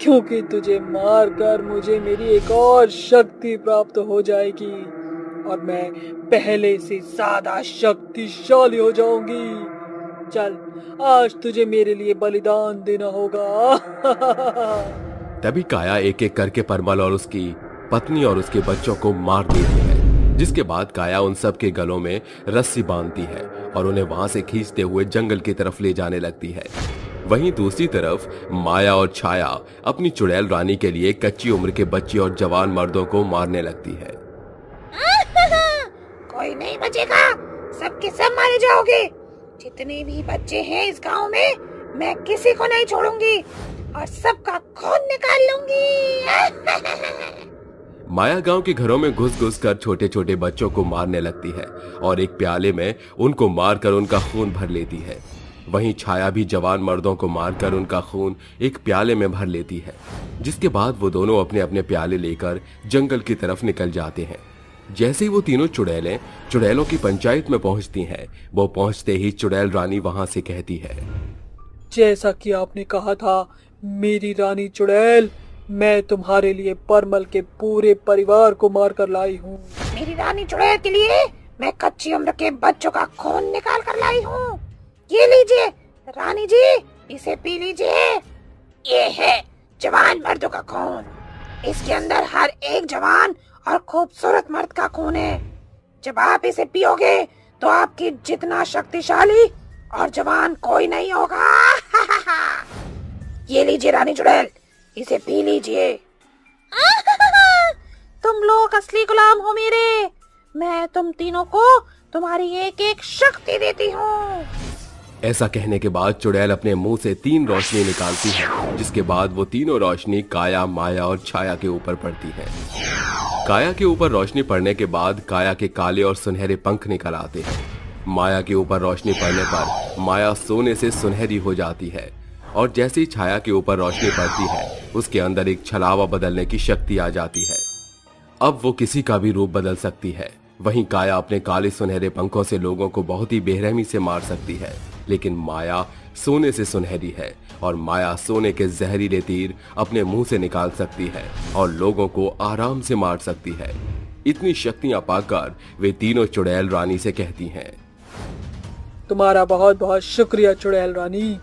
क्योंकि तुझे मारकर मुझे मेरी एक और शक्ति प्राप्त हो जाएगी और मैं पहले से ज्यादा शक्तिशाली हो जाऊंगी। चल, आज तुझे मेरे लिए बलिदान देना होगा। तभी काया एक एक करके परमल और उसकी पत्नी और उसके बच्चों को मार देती है, जिसके बाद काया उन सब के गलों में रस्सी बांधती है और उन्हें वहां से खींचते हुए जंगल की तरफ ले जाने लगती है। वहीं दूसरी तरफ माया और छाया अपनी चुड़ैल रानी के लिए कच्ची उम्र के बच्चे और जवान मर्दों को मारने लगती है। कोई नहीं बचेगा, सबके सब मारे जाओगे। जितने भी बच्चे हैं इस गांव में, मैं किसी को नहीं छोड़ूंगी और सबका खून निकाल लूंगी। माया गांव के घरों में घुस घुस कर छोटे छोटे बच्चों को मारने लगती है और एक प्याले में उनको मारकर उनका खून भर लेती है। वहीं छाया भी जवान मर्दों को मारकर उनका खून एक प्याले में भर लेती है, जिसके बाद वो दोनों अपने अपने प्याले लेकर जंगल की तरफ निकल जाते हैं। जैसे ही वो तीनों चुड़ैलें चुड़ैलों की पंचायत में पहुंचती हैं, वो पहुंचते ही चुड़ैल रानी वहां से कहती है, जैसा कि आपने कहा था मेरी रानी चुड़ैल, मैं तुम्हारे लिए परमल के पूरे परिवार को मारकर लाई हूँ। मेरी रानी चुड़ैल के लिए मैं कच्ची उम्र के बच्चों का खून निकाल कर लाई हूँ। ये लीजिए रानी जी, इसे पी लीजिए। ये है जवान मर्दों का खून। इसके अंदर हर एक जवान और खूबसूरत मर्द का खून है। जब आप इसे पियोगे तो आपकी जितना शक्तिशाली और जवान कोई नहीं होगा। ये लीजिए रानी चुड़ैल, इसे पी लीजिए। तुम लोग असली गुलाम हो मेरे। मैं तुम तीनों को तुम्हारी एक एक शक्ति देती हूँ। ऐसा कहने के बाद चुड़ैल अपने मुंह से 3 रोशनी निकालती है, जिसके बाद वो तीनों रोशनी काया, माया और छाया के ऊपर पड़ती है। काया के ऊपर रोशनी पड़ने के बाद काया के काले और सुनहरे पंख निकल आते हैं। माया के ऊपर रोशनी पड़ने पर माया सोने से सुनहरी हो जाती है और जैसे ही छाया के ऊपर रोशनी पड़ती है, उसके अंदर एक छलावा बदलने की शक्ति आ जाती है। अब वो किसी का भी रूप बदल सकती है। वहीं काया अपने काले सुनहरे पंखों से लोगों को बहुत ही बेरहमी से मार सकती है। लेकिन माया सोने से सुनहरी है और माया सोने के जहरीले तीर अपने मुंह से निकाल सकती है और लोगों को आराम से मार सकती है। इतनी शक्तियां पाकर वे तीनों चुड़ैल रानी से कहती हैं, तुम्हारा बहुत बहुत शुक्रिया चुड़ैल रानी,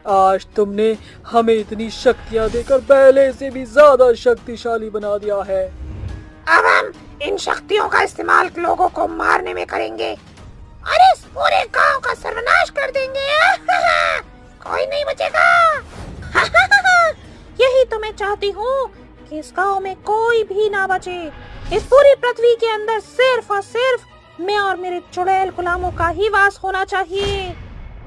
आज तुमने हमें इतनी शक्तियां देकर पहले से भी ज्यादा शक्तिशाली बना दिया है। अब हम इन शक्तियों का इस्तेमाल लोगों को मारने में करेंगे और इस पूरे गांव का सर्वनाश कर देंगे। कोई नहीं बचेगा। यही तो मैं चाहती हूँ कि इस गांव में कोई भी ना बचे। इस पूरी पृथ्वी के अंदर सिर्फ और सिर्फ मैं और मेरे चुड़ैल गुलामों का ही वास होना चाहिए।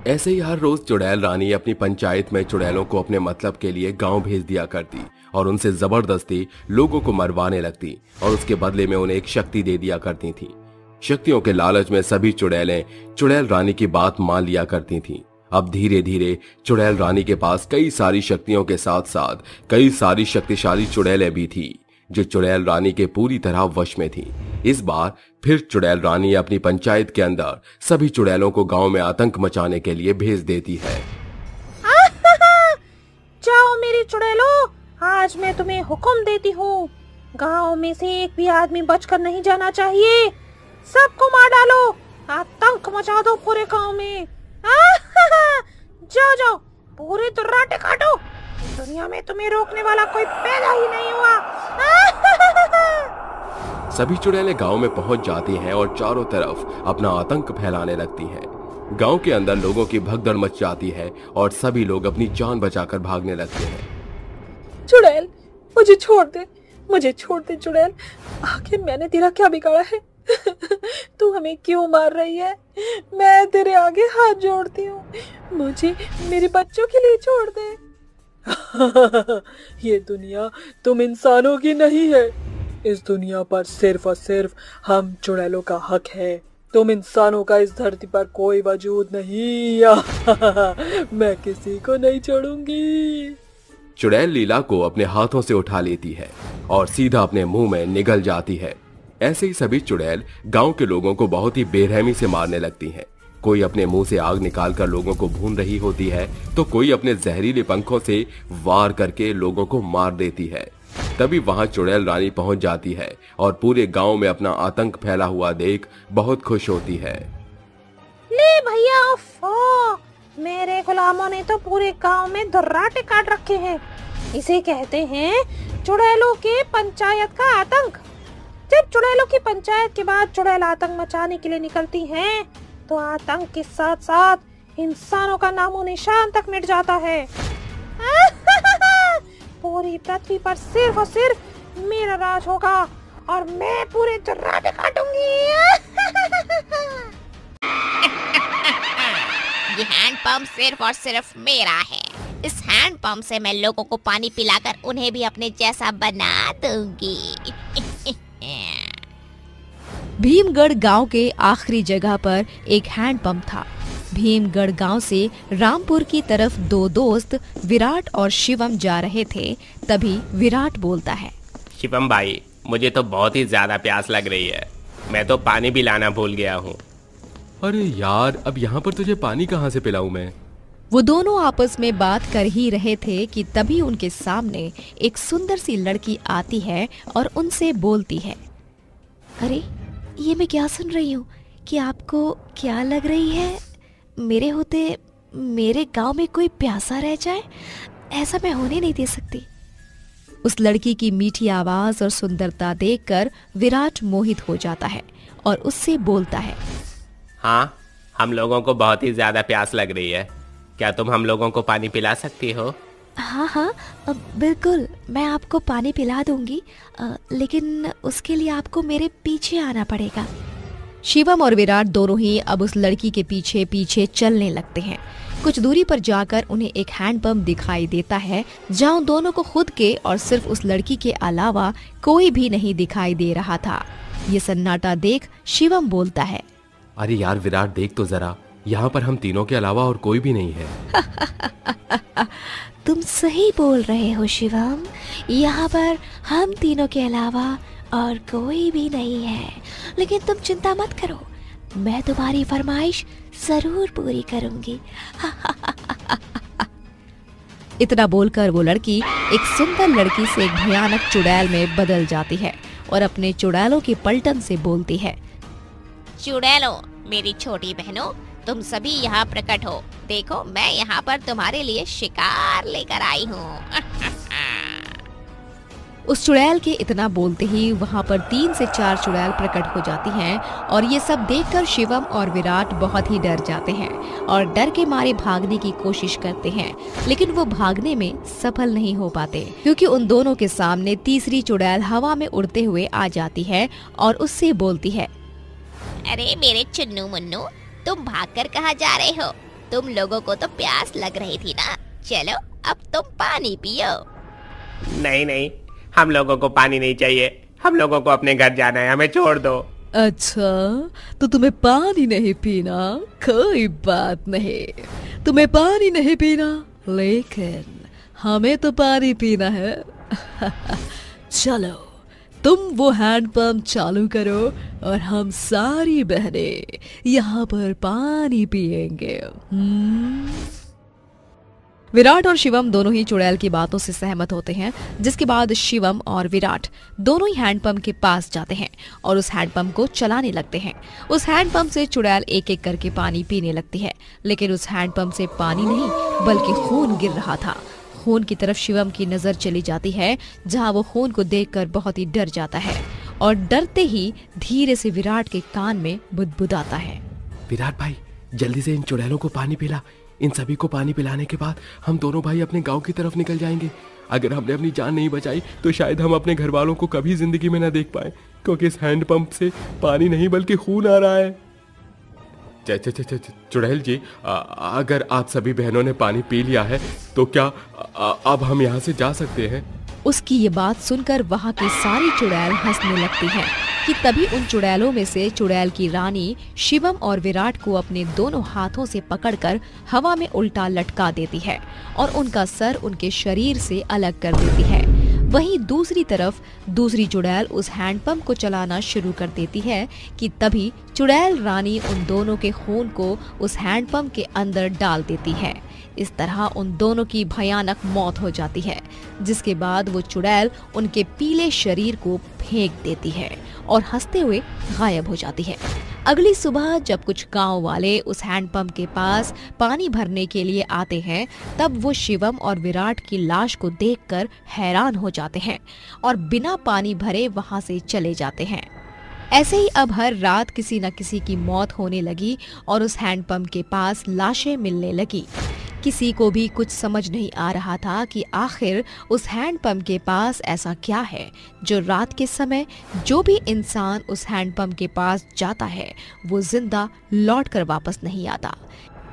ऐसे ही हर रोज चुड़ैल रानी अपनी पंचायत में चुड़ैलों को अपने मतलब के लिए गांव भेज दिया करती और उनसे जबरदस्ती लोगों को मरवाने लगती और उसके बदले में उन्हें एक शक्ति दे दिया करती थी। शक्तियों के लालच में सभी चुड़ैलें चुड़ैल रानी की बात मान लिया करती थीं। अब धीरे धीरे चुड़ैल रानी के पास कई सारी शक्तियों के साथ साथ कई सारी शक्तिशाली चुड़ैलें भी थी जो चुड़ैल रानी के पूरी तरह वश में थी। इस बार फिर चुड़ैल रानी अपनी पंचायत के अंदर सभी चुड़ैलों को गांव में आतंक मचाने के लिए भेज देती है। जाओ मेरी चुड़ैलों, आज मैं तुम्हें हुक्म देती हूँ, गांव में से एक भी आदमी बचकर नहीं जाना चाहिए। सबको मार डालो, आतंक मचा दो पूरे गांव में। जाओ जाओ, पूरे तुर्राटे काटो। दुनिया में तुम्हें रोकने वाला कोई पैदा ही नहीं हुआ। सभी चुड़ैलें गांव में पहुंच जाती हैं और चारों तरफ अपना आतंक फैलाने लगती हैं। गांव के अंदर लोगों की भगदड़ मच जाती है और सभी लोग अपनी जान बचाकर भागने लगते हैं। चुड़ैल, मुझे छोड़ दे चुड़ैल। आखिर मैंने तेरा क्या बिगाड़ा है? तू हमें क्यों मार रही है? मैं तेरे आगे हाथ जोड़ती हूँ, मुझे मेरे बच्चों के लिए छोड़ दे। ये दुनिया तुम इंसानों की नहीं है। इस दुनिया पर सिर्फ और सिर्फ हम चुड़ैलों का हक है। तुम इंसानों का इस धरती पर कोई वजूद नहीं। मैं किसी को नहीं छोड़ूंगी। चुड़ैल लीला को अपने हाथों से उठा लेती है और सीधा अपने मुंह में निगल जाती है। ऐसे ही सभी चुड़ैल गांव के लोगों को बहुत ही बेरहमी से मारने लगती हैं। कोई अपने मुंह से आग निकालकर लोगों को भून रही होती है तो कोई अपने जहरीले पंखों से वार करके लोगों को मार देती है। तभी वहां चुड़ैल रानी पहुंच जाती है और पूरे गांव में अपना आतंक फैला हुआ देख बहुत खुश होती है। ले भैया, मेरे गुलामों ने तो पूरे गांव में दुर्राटे काट रखे हैं। इसे कहते हैं चुड़ैलों के पंचायत का आतंक। जब चुड़ैलों की पंचायत के बाद चुड़ैल आतंक मचाने के लिए निकलती हैं, तो आतंक के साथ साथ इंसानों का नामो निशान तक मिट जाता है। पूरी पृथ्वी पर सिर्फ और सिर्फ मेरा राज होगा और मैं पूरे दुर्राटे काटूंगी। ये हैंडपंप सिर्फ और सिर्फ मेरा है। इस हैंडपंप से मैं लोगों को पानी पिलाकर उन्हें भी अपने जैसा बना दूंगी। भीमगढ़ गांव के आखिरी जगह पर एक हैंडपंप था। भीमगढ़ गांव से रामपुर की तरफ दो दोस्त विराट और शिवम जा रहे थे। तभी विराट बोलता है, शिवम भाई, मुझे तो बहुत ही ज्यादा प्यास लग रही है। मैं तो पानी भी लाना भूल गया हूँ। अरे यार, अब यहाँ पर तुझे पानी कहाँ से पिलाऊं मैं? वो दोनों आपस में बात कर ही रहे थे कि तभी उनके सामने एक सुंदर सी लड़की आती है और उनसे बोलती है, अरे ये मैं क्या सुन रही हूँ कि आपको क्या लग रही है? मेरे होते मेरे गांव में कोई प्यासा रह जाए, ऐसा मैं होने नहीं दे सकती। उस लड़की की मीठी आवाज और सुंदरता देखकर विराट मोहित हो जाता है और उससे बोलता है, हाँ, हम लोगों को बहुत ही ज्यादा प्यास लग रही है। क्या तुम हम लोगों को पानी पिला सकती हो? हाँ, बिल्कुल, मैं आपको पानी पिला दूंगी, लेकिन उसके लिए आपको मेरे पीछे आना पड़ेगा। शिवम और विराट दोनों ही अब उस लड़की के पीछे पीछे चलने लगते हैं। कुछ दूरी पर जाकर उन्हें एक हैंडपंप दिखाई देता है, जहां दोनों को खुद के और सिर्फ उस लड़की के अलावा कोई भी नहीं दिखाई दे रहा था। ये सन्नाटा देख शिवम बोलता है, अरे यार विराट, देख तो जरा, यहाँ पर हम तीनों के अलावा और कोई भी नहीं है। तुम सही बोल रहे हो शिवम, यहाँ पर हम तीनों के अलावा और कोई भी नहीं है। लेकिन तुम चिंता मत करो, मैं तुम्हारी फरमाइश जरूर पूरी करूंगी। इतना बोलकर वो लड़की एक सुंदर लड़की से एक भयानक चुड़ैल में बदल जाती है और अपने चुड़ैलों की पलटन से बोलती है, चुड़ैलों, मेरी छोटी बहनों, तुम सभी यहाँ प्रकट हो। देखो, मैं यहाँ पर तुम्हारे लिए शिकार लेकर आई हूँ। उस चुड़ैल के इतना बोलते ही वहाँ पर 3 से 4 चुड़ैल प्रकट हो जाती हैं और ये सब देखकर शिवम और विराट बहुत ही डर जाते हैं और डर के मारे भागने की कोशिश करते हैं, लेकिन वो भागने में सफल नहीं हो पाते क्योंकि उन दोनों के सामने तीसरी चुड़ैल हवा में उड़ते हुए आ जाती है और उससे बोलती है, अरे मेरे चुन्नू मुन्नू, तुम भागकर कहाँ जा रहे हो? तुम लोगों को तो प्यास लग रही थी ना, चलो अब तुम पानी पियो। नहीं नहीं, हम लोगों को पानी नहीं चाहिए, हम लोगों को अपने घर जाना है, हमें छोड़ दो। अच्छा, तो तुम्हें पानी नहीं पीना? कोई बात नहीं, तुम्हें पानी नहीं पीना, लेकिन हमें तो पानी पीना है। चलो, तुम वो हैंडपंप चालू करो और हम सारी बहनें यहाँ पर पानी पिएंगे। विराट और शिवम दोनों ही चुड़ैल की बातों से सहमत होते हैं, जिसके बाद शिवम और विराट दोनों ही हैंडपंप के पास जाते हैं और उस हैंडपंप को चलाने लगते हैं। उस हैंडपंप से चुड़ैल एक एक करके पानी पीने लगती है, लेकिन उस हैंडपंप से पानी नहीं बल्कि खून गिर रहा था। खून की तरफ शिवम की नजर चली जाती है, जहाँ वो खून को देखकर बहुत ही डर जाता है और डरते ही धीरे से विराट के कान में बुदबुदाता है, विराट भाई, जल्दी से इन चुड़ैलों को पानी पिला। इन सभी को पानी पिलाने के बाद हम दोनों भाई अपने गांव की तरफ निकल जाएंगे। अगर हमने अपनी जान नहीं बचाई तो शायद हम अपने घर वालों को कभी जिंदगी में न देख पाए, क्योंकि इस हैंडपंप से पानी नहीं बल्कि खून आ रहा है। चुड़ैल जी, अगर आप सभी बहनों ने पानी पी लिया है तो क्या अब हम यहाँ से जा सकते हैं? उसकी ये बात सुनकर वहाँ की सारी चुड़ैल हंसने लगती हैं कि तभी उन चुड़ैलों में से चुड़ैल की रानी शिवम और विराट को अपने दोनों हाथों से पकड़कर हवा में उल्टा लटका देती है और उनका सर उनके शरीर से अलग कर देती है। वहीं दूसरी तरफ दूसरी चुड़ैल उस हैंडपंप को चलाना शुरू कर देती है कि तभी चुड़ैल रानी उन दोनों के खून को उस हैंडपंप के अंदर डाल देती है। इस तरह उन दोनों की भयानक मौत हो जाती है, जिसके बाद वो चुड़ैल उनके पीले शरीर को फेंक देती है और हंसते हुए गायब हो जाती है। अगली सुबह जब कुछ गांव वाले उस हैंडपंप के पास पानी भरने के लिए आते हैं, तब वो शिवम और विराट की लाश को देखकर हैरान हो जाते हैं और बिना पानी भरे वहां से चले जाते हैं। ऐसे ही अब हर रात किसी न किसी की मौत होने लगी और उस हैंडपंप के पास लाशें मिलने लगी। किसी को भी कुछ समझ नहीं आ रहा था कि आखिर उस हैंडपंप के पास ऐसा क्या है जो रात के समय जो भी इंसान उस हैंडपंप के पास जाता है वो जिंदा लौटकर वापस नहीं आता।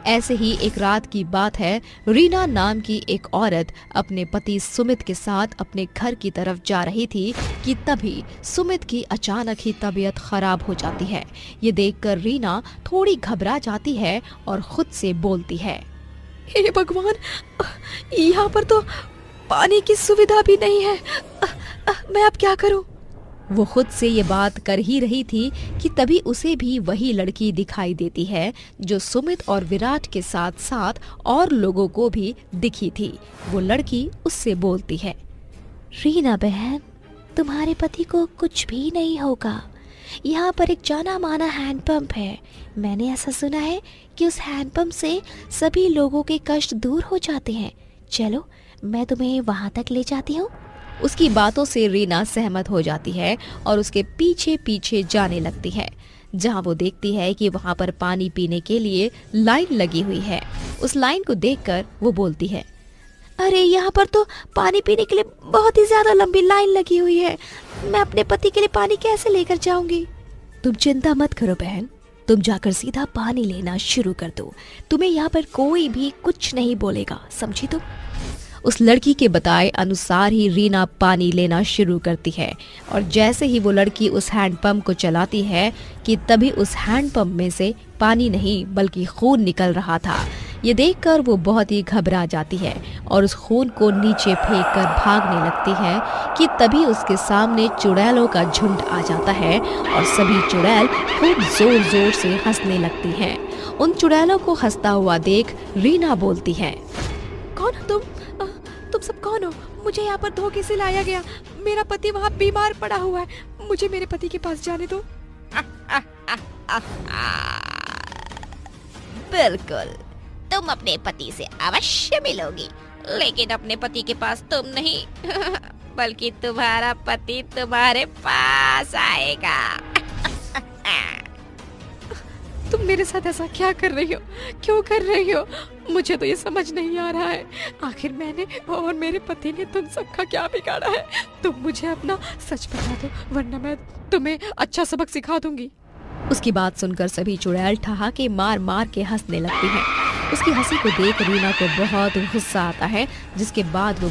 ऐसे ही एक रात की बात है, रीना नाम की एक औरत अपने पति सुमित के साथ अपने घर की तरफ जा रही थी कि तभी सुमित की अचानक ही तबीयत खराब हो जाती है। ये देखकर रीना थोड़ी घबरा जाती है और खुद से बोलती है, हे भगवान, यहाँ पर तो पानी की सुविधा भी नहीं है, मैं अब क्या करूं? वो खुद से ये बात कर ही रही थी कि तभी उसे भी वही लड़की दिखाई देती है जो सुमित और विराट के साथ साथ और लोगों को भी दिखी थी। वो लड़की उससे बोलती है, रीना बहन, तुम्हारे पति को कुछ भी नहीं होगा। यहाँ पर एक जाना माना हैंडपंप है। मैंने ऐसा सुना है कि उस हैंडपंप से सभी लोगों के कष्ट दूर हो जाते हैं। चलो, मैं तुम्हें वहाँ तक ले जाती हूँ। उसकी बातों से रीना सहमत हो जाती है और उसके पीछे पीछे जाने लगती है, जहाँ वो देखती है कि वहाँ पर पानी पीने के लिए लाइन लगी हुई है। उस लाइन को देखकर वो बोलती है, अरे यहाँ पर तो पानी पीने के लिए बहुत ही ज्यादा लंबी लाइन लगी हुई है। मैं अपने पति के लिए पानी कैसे लेकर जाऊंगी? तुम चिंता मत करो बहन, तुम जाकर सीधा पानी लेना शुरू कर दो। तुम्हें यहाँ पर कोई भी कुछ नहीं बोलेगा, समझी तुम? उस लड़की के बताए अनुसार ही रीना पानी लेना शुरू करती है और जैसे ही वो लड़की उस हैंडपंप को चलाती है कि तभी उस हैंडपंप में से पानी नहीं बल्कि खून निकल रहा था। ये देखकर वो बहुत ही घबरा जाती है और उस खून को नीचे फेंककर भागने लगती है कि तभी उसके सामने चुड़ैलों का झुंड आ जाता है और सभी चुड़ैल खूब जोर जोर से हंसने लगती हैं। उन चुड़ैलों को हंसता हुआ देख रीना बोलती है, कौन हो तुम सब कौन हो? मुझे यहाँ पर धोखे से लाया गया। मेरा पति वहाँ बीमार पड़ा हुआ है, मुझे मेरे पति के पास जाने दो। बिल्कुल, तुम अपने पति से अवश्य मिलोगी, लेकिन अपने पति के पास तुम नहीं बल्कि तुम्हारा पति तुम्हारे पास आएगा। तुम मेरे साथ ऐसा क्या कर रही हो? क्यों कर रही हो? मुझे तो ये समझ नहीं आ रहा है। आखिर मैंने और मेरे पति ने तुम सबका क्या बिगाड़ा है? तुम मुझे अपना सच बता दो, वरना मैं तुम्हें अच्छा सबक सिखा दूंगी। उसकी बात सुनकर सभी चुड़ैल ठहाके मार मार के हंसने लगती हैं। उसकी हंसी को देख रीना को बहुत गुस्सा आता है, जिसके बाद वो